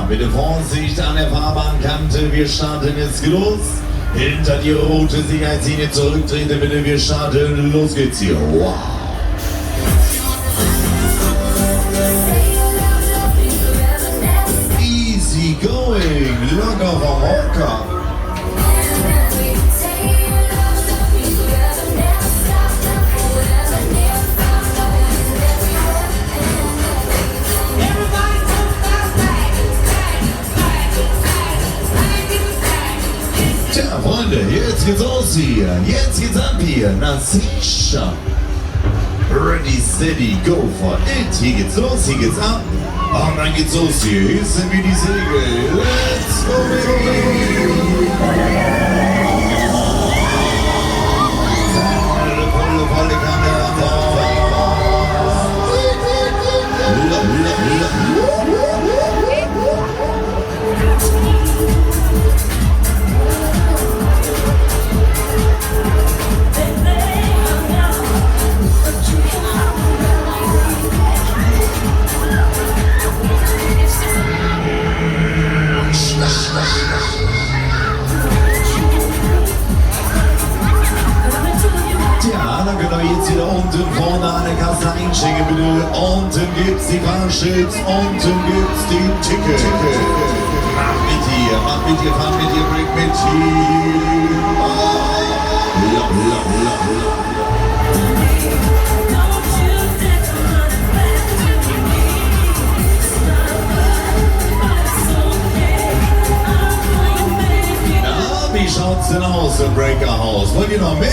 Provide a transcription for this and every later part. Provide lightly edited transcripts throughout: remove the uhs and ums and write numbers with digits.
bitte Vorsicht an der Fahrbahnkante, wir starten jetzt los. Hinter die rote Sicherheitslinie zurücktreten, bitte, wir starten, los geht's hier. Wow. Easy going, locker vom Hocker. Tja, Freunde, jetzt geht's los hier. Jetzt geht's ab hier. Na sicher. Ready, steady, go for it. Hier geht's los, hier geht's ab. Und dann geht's los hier. Hier sind wir die Segel. Let's go, baby. Volle Kamera. Jetzt wieder unten vorne an der Kasse einchecken, bitte. Unten gibt's die Fahrschilds, unten gibt's die Tickets. Mach mit hier, fahr mit hier, bring mit hier. Na, wie schaut's denn aus im Breaker-Haus? Wollt ihr noch mehr?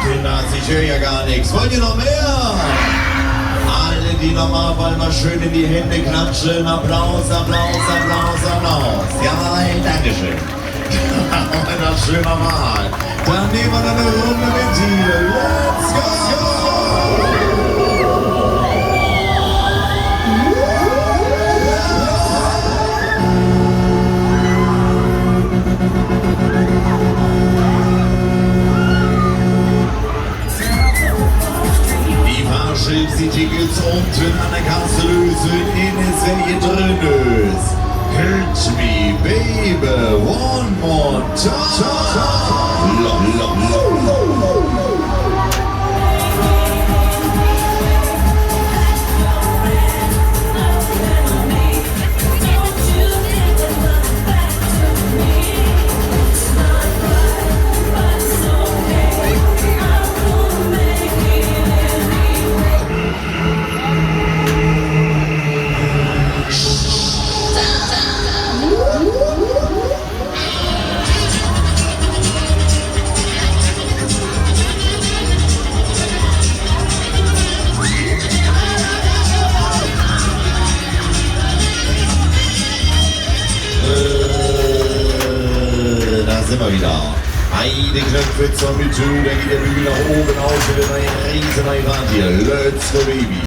Kinder, ich höre ja gar nichts. Wollt ihr noch mehr? Alle, die normal wollen, mal schön in die Hände klatschen. Applaus, Applaus, Applaus, Applaus. Ja, Dankeschön. Und das schön normal. Dann nehmen wir dann eine Runde mit hier. Let's go! Die Tickets unten an der Kasse lösen, innen ist welche drin ist. Hit me, baby, one more time. Sind wir wieder. Beide Knöpfe zur Mitte, da geht der Bügel nach oben aus mit einer riesen Wand hier. Let's go, baby.